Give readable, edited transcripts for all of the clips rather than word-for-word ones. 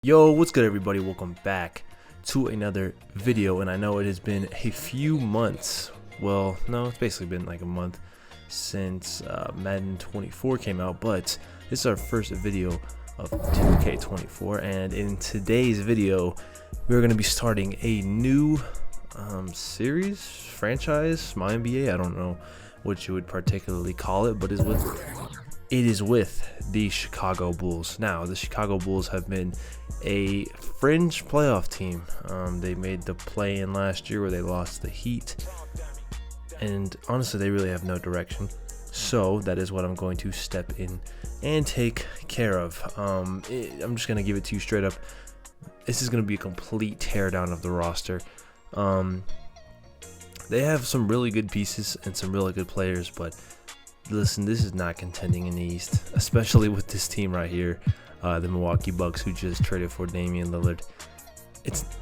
Yo, what's good everybody? Welcome back to another video, and I know it has been a few months. Well, no, it's basically been like a month since Madden 24 came out, but this is our first video of 2K24, and in today's video we're going to be starting a new franchise, MyNBA. I don't know what you would particularly call it, but it is with the Chicago Bulls. Now, the Chicago Bulls have been a fringe playoff team. They made the play-in last year where they lost the Heat, and honestly, they really have no direction. So that is what I'm going to step in and take care of. I'm just going to give it to you straight up. This is going to be a complete teardown of the roster. They have some really good pieces and some really good players, but listen, this is not contending in the East, especially with this team right here, the Milwaukee Bucks, who just traded for Damian Lillard.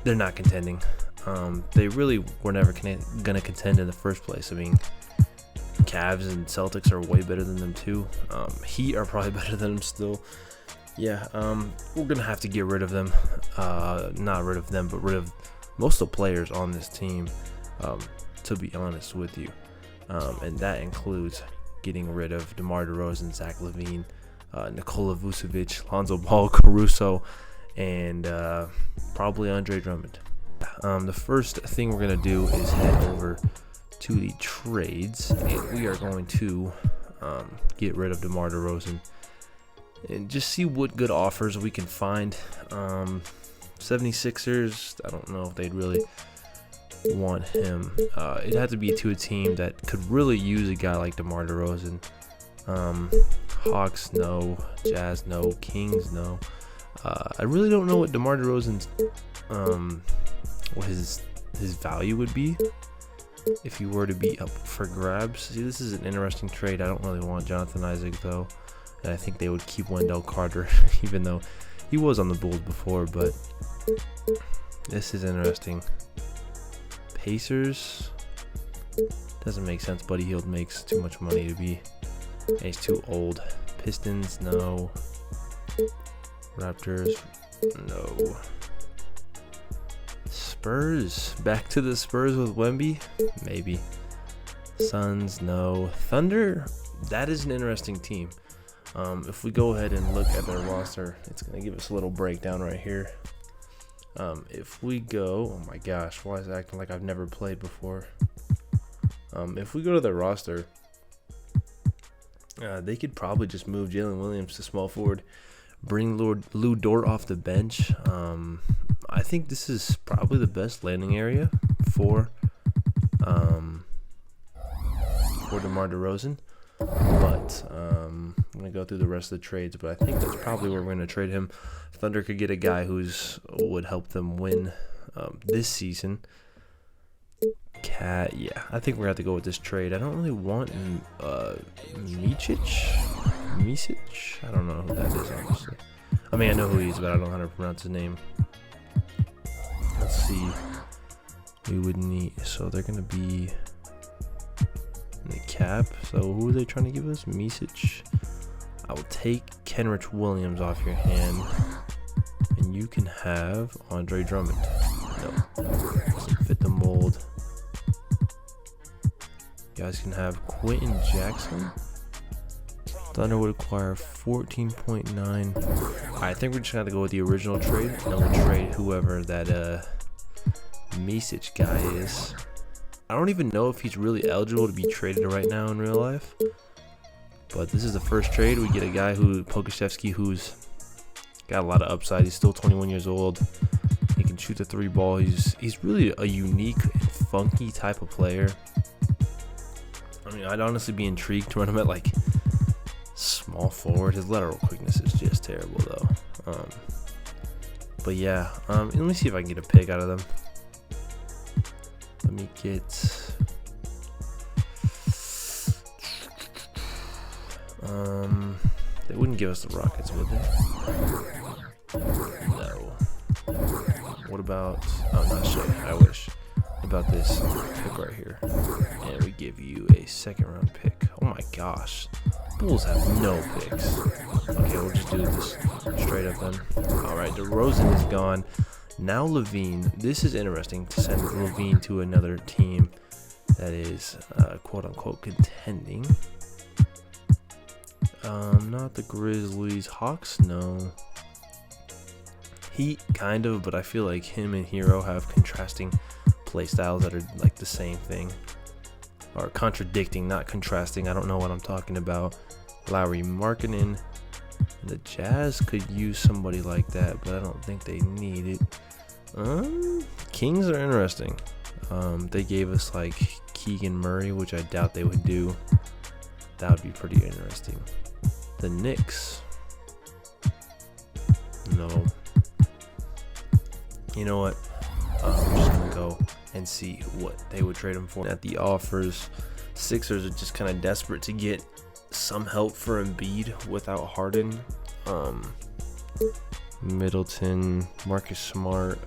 They're not contending. They really were never gonna contend in the first place. I mean, Cavs and Celtics are way better than them too. Heat are probably better than them still. Yeah, we're gonna have to get rid of them. Not rid of them, but rid of most of the players on this team. To be honest with you, and that includes getting rid of DeMar, DeRozan, Zach LaVine, Nikola Vucevic, Lonzo Ball, Caruso, and probably Andre Drummond. The first thing we're going to do is head over to the trades, and we are going to get rid of DeMar DeRozan and just see what good offers we can find. 76ers, I don't know if they'd really want him. It had to be to a team that could really use a guy like DeMar DeRozan. Hawks, no. Jazz, no. Kings, no. I really don't know what DeMar DeRozan's what his value would be if he were to be up for grabs. See, this is an interesting trade. I don't really want Jonathan Isaac though, and I think they would keep Wendell Carter even though he was on the Bulls before. But this is interesting. Pacers, doesn't make sense. Buddy Hield makes too much money to be. He's too old. Pistons, no. Raptors, no. Spurs, back to the Spurs with Wemby, maybe. Suns, no. Thunder, that is an interesting team. If we go ahead and look at their roster, it's going to give us a little breakdown right here. If we go, oh my gosh, why is it acting like I've never played before? If we go to their roster, they could probably just move Jalen Williams to small forward, bring Lou Dort off the bench. I think this is probably the best landing area for DeMar DeRozan. But I'm going to go through the rest of the trades, but I think that's probably where we're going to trade him. Thunder could get a guy would help them win this season. Yeah, I think we're going to have to go with this trade. I don't really want Micic? I don't know who that is, honestly. I mean, I know who he is, but I don't know how to pronounce his name. Let's see. We would need, so they're going to be in the cap. So who are they trying to give us? Micic. I will take Kenrich Williams off your hand, and you can have Andre Drummond. No, doesn't fit the mold. You guys can have Quentin Jackson. Thunder would acquire 14.9. I think we're just gonna go with the original trade, and then we'll trade whoever that Micic guy is. I don't even know if he's really eligible to be traded right now in real life. But this is the first trade. We get a guy Pokusevski, who's got a lot of upside. He's still 21 years old. He can shoot the three ball. He's really a unique and funky type of player. I mean, I'd honestly be intrigued to run him at like small forward. His lateral quickness is just terrible though. But yeah, let me see if I can get a pick out of them. Let me get. They wouldn't give us the Rockets, would they? No. What about? Oh, not sure. I wish. What about this pick right here? And we give you a second round pick. Oh my gosh. Bulls have no picks. Okay, we'll just do this straight up then. Alright, DeRozan is gone. Now LaVine. This is interesting to send LaVine to another team that is quote-unquote contending. Not the Grizzlies. Hawks, no. Heat, kind of, but I feel like him and Hero have contrasting play styles that are like the same thing. Or contradicting, not contrasting. I don't know what I'm talking about. Lowry Markkanen. The Jazz could use somebody like that, but I don't think they need it. Kings are interesting. They gave us like Keegan Murray, which I doubt they would do. That would be pretty interesting. The Knicks. No. You know what? I'm just going to go and see what they would trade him for. At the offers, Sixers are just kind of desperate to get some help for Embiid without Harden. Middleton, Marcus Smart.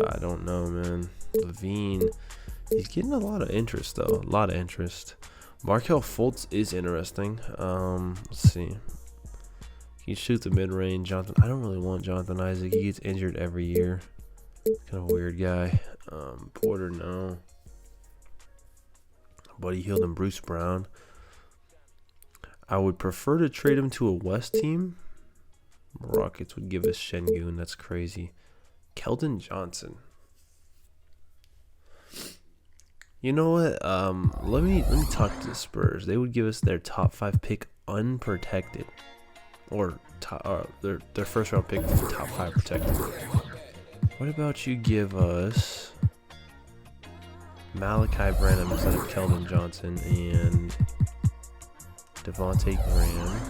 I don't know, man. LaVine, he's getting a lot of interest, though. A lot of interest. Markelle Fultz is interesting. Let's see. He shoots the mid-range. Jonathan, I don't really want Jonathan Isaac. He gets injured every year. Kind of a weird guy. Porter, no. Buddy Hield and Bruce Brown. I would prefer to trade him to a West team. Rockets would give us Şengün. That's crazy. Keldon Johnson. You know what? Let me talk to the Spurs. They would give us their top 5 pick unprotected, or their first round pick top 5 protected. What about you give us Malachi Branham instead of Keldon Johnson and Devontae Graham?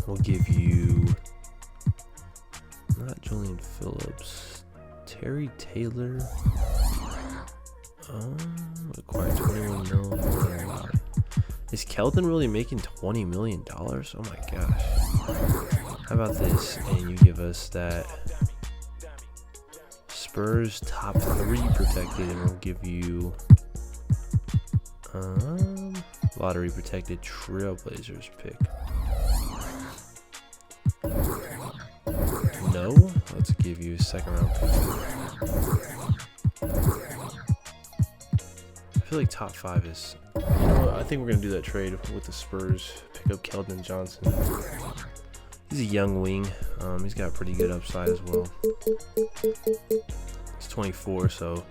We'll give you not Julian Phillips, Terry Taylor. Acquired 21 million. Is Keldon really making $20 million? Oh my gosh. How about this? And you give us that Spurs top 3 protected, and we'll give you lottery protected Trailblazers pick. No, let's give you a second round pick. I feel like top 5 is. You know what? I think we're gonna do that trade with the Spurs. Pick up Keldon Johnson. He's a young wing. He's got pretty good upside as well. He's 24, so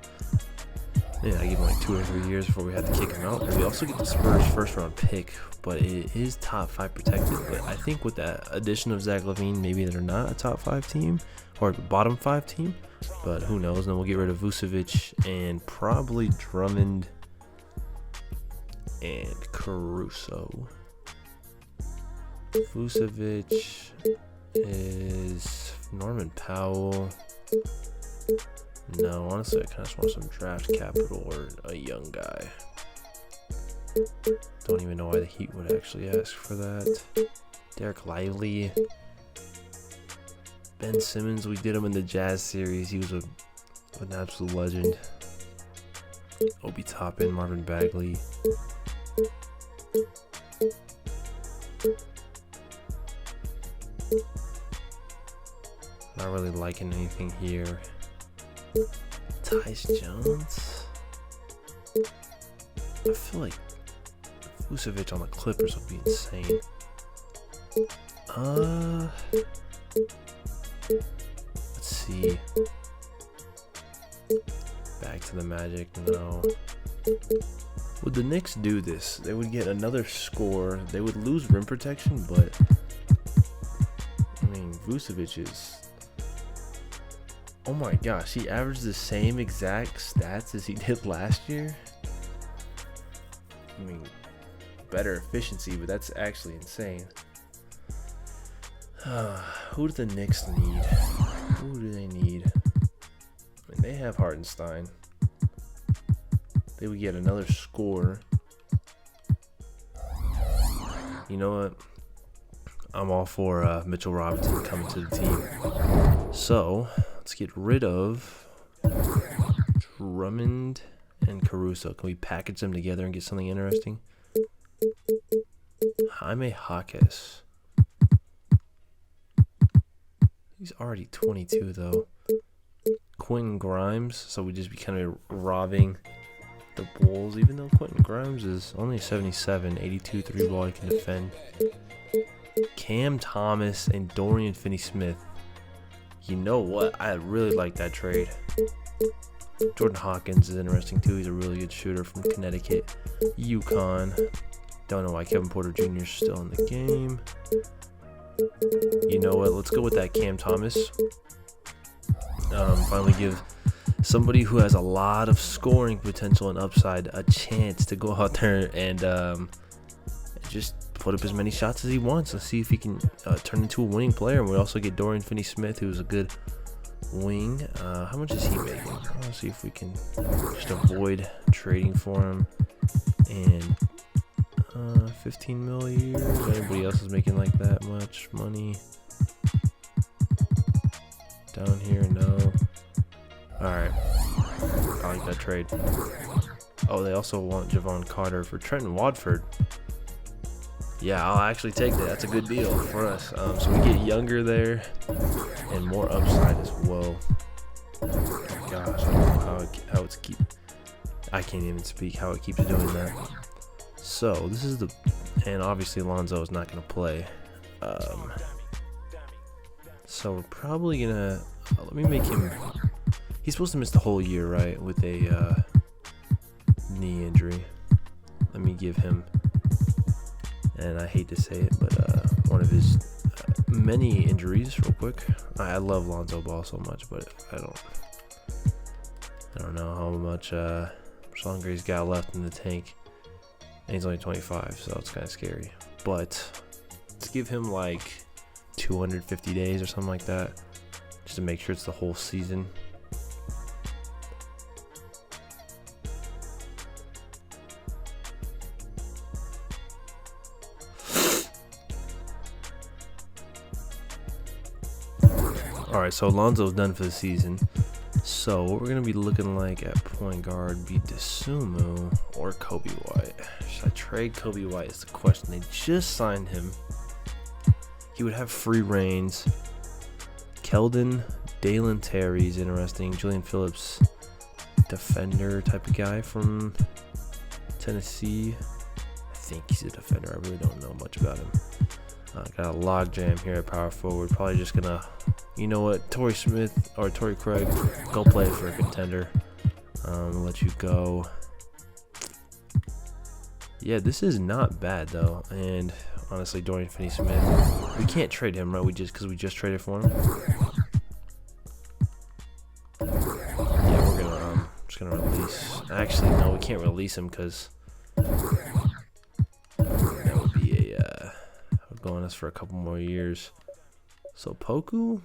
yeah, I give him like 2 or 3 years before we have to kick him out. We also get the Spurs first round pick, but it is top 5 protected. But I think with that addition of Zach LaVine, maybe they're not a top 5 team or bottom 5 team. But who knows? Then we'll get rid of Vucevic and probably Drummond and Caruso. Vucevic is Norman Powell. No, honestly, I kind of just want some draft capital or a young guy. Don't even know why the Heat would actually ask for that. Derek Lively. Ben Simmons, we did him in the Jazz series. He was an absolute legend. Obi Toppin, Marvin Bagley. Not really liking anything here. Tyus Jones. I feel like Vucevic on the Clippers would be insane. Let's see. Back to the Magic. No. Would the Knicks do this? They would get another score. They would lose rim protection, but I mean, Vucevic is. Oh my gosh, he averaged the same exact stats as he did last year. I mean, better efficiency, but that's actually insane. Who do the Knicks need? Who do they need? I mean, they have Hartenstein. They would get another score. You know what? I'm all for Mitchell Robinson coming to the team. So, let's get rid of Drummond and Caruso. Can we package them together and get something interesting? Jaime Jaquez. He's already 22 though. Quentin Grimes. So we just be kind of robbing the Bulls, even though Quentin Grimes is only 77, 82 3 ball he can defend. Cam Thomas and Dorian Finney-Smith. You know what? I really like that trade. Jordan Hawkins is interesting too. He's a really good shooter from Connecticut. UConn. Don't know why Kevin Porter Jr. is still in the game. You know what? Let's go with that Cam Thomas. Finally give somebody who has a lot of scoring potential and upside a chance to go out there and just put up as many shots as he wants. Let's see if he can turn into a winning player. And we also get Dorian Finney-Smith, who's a good wing. How much is he making? Let's see if we can just avoid trading for him. And 15 mil a year. Anybody else is making like that much money? Down here, no. Alright. I like that trade. Oh, they also want Javon Carter for Trenton Watford. Yeah, I'll actually take that. That's a good deal for us. So we get younger there and more upside as well. Oh gosh, I don't know how it's I can't even speak how it keeps doing that. So this is and obviously Lonzo is not going to play. So we're probably gonna let me make him. He's supposed to miss the whole year, right? With a knee injury. Let me give him. And I hate to say it, but one of his many injuries, real quick. I love Lonzo Ball so much, but I don't know how much longer he's got left in the tank. And he's only 25, so it's kind of scary. But let's give him like 250 days or something like that, just to make sure it's the whole season. Alright, so Alonzo's done for the season. So what we're going to be looking like at point guard be Dosunmu or Kobe White. Should I trade Kobe White is the question. They just signed him. He would have free reigns. Keldon, Dalen Terry's interesting. Julian Phillips, defender type of guy from Tennessee. I think he's a defender. I really don't know much about him. Got a log jam here at power forward. Probably just gonna, you know what, Torrey Smith or Torrey Craig, go play for a contender. Let you go. Yeah, this is not bad though. And honestly, Dorian Finney-Smith, we can't trade him, right? Because we just traded for him. Yeah, we're gonna just gonna release. Actually, no, we can't release him because that would be go on us for a couple more years. So Poku,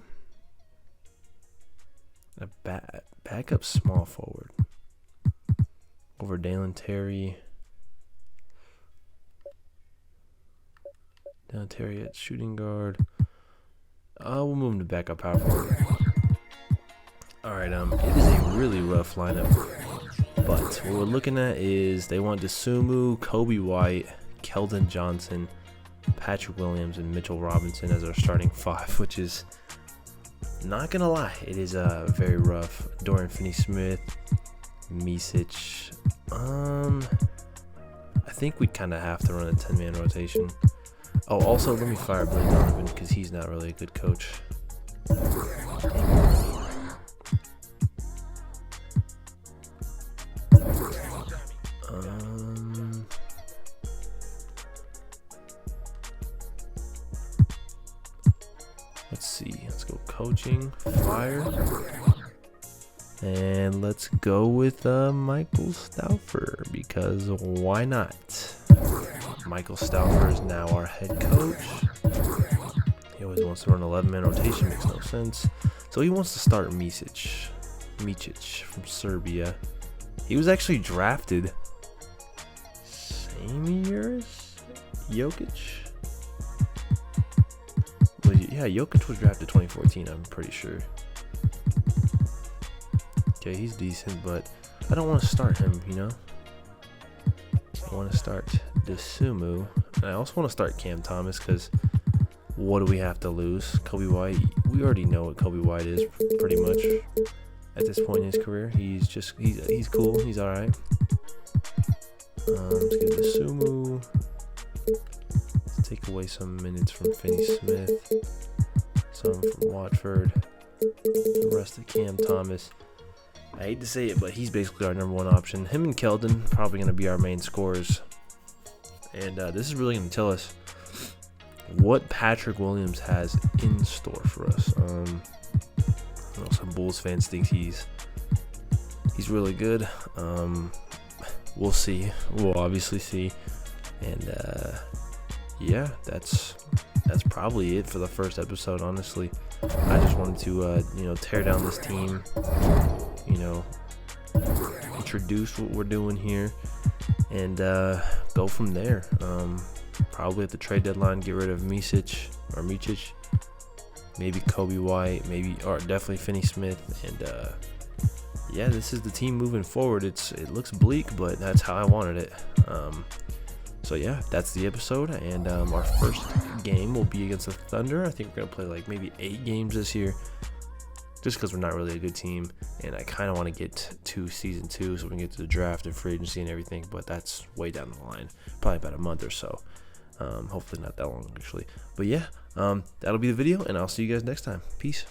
a backup small forward over Dalen Terry. Dalen Terry at shooting guard. We'll move him to backup power forward. All right, it is a really rough lineup, but what we're looking at is they want Dosunmu, Kobe White, Keldon Johnson, Patrick Williams, and Mitchell Robinson as our starting five, which is, not gonna lie, it is very rough. Dorian Finney-Smith, Micic. I think we'd kind of have to run a 10-man rotation. Oh, also let me fire Blake Donovan because he's not really a good coach. Let's see. Let's go coaching. Fire. And let's go with Michael Stauffer because why not? Michael Stauffer is now our head coach. He always wants to run 11-man rotation. Makes no sense. So he wants to start Micic from Serbia. He was actually drafted same year as Jokic. Yeah, Jokic was drafted 2014, I'm pretty sure. Okay, he's decent, but I don't want to start him, you know. I want to start Desumu. And I also want to start Cam Thomas because what do we have to lose? Kobe White, we already know what Kobe White is pretty much at this point in his career. He's cool. He's all right. Let's get Desumu. Let's take away some minutes from Finney Smith, some from Watford, the rest of Cam Thomas. I hate to say it, but he's basically our number one option. Him and Keldon probably going to be our main scorers. And this is really going to tell us what Patrick Williams has in store for us. I know some Bulls fans think he's really good. We'll see. We'll obviously see. And yeah, that's probably it for the first episode. Honestly, I just wanted to tear down this team. Introduce what we're doing here, and go from there. Probably at the trade deadline, get rid of Micic, maybe Kobe White, or definitely Finney Smith, and yeah, this is the team moving forward. It looks bleak, but that's how I wanted it. So yeah, that's the episode, and our first game will be against the Thunder. I think we're gonna play like maybe 8 games this year, just because we're not really a good team, and I kind of want to get to season 2 so we can get to the draft and free agency and everything, but that's way down the line, probably about a month or so. Hopefully not that long actually, but yeah, that'll be the video, and I'll see you guys next time. Peace.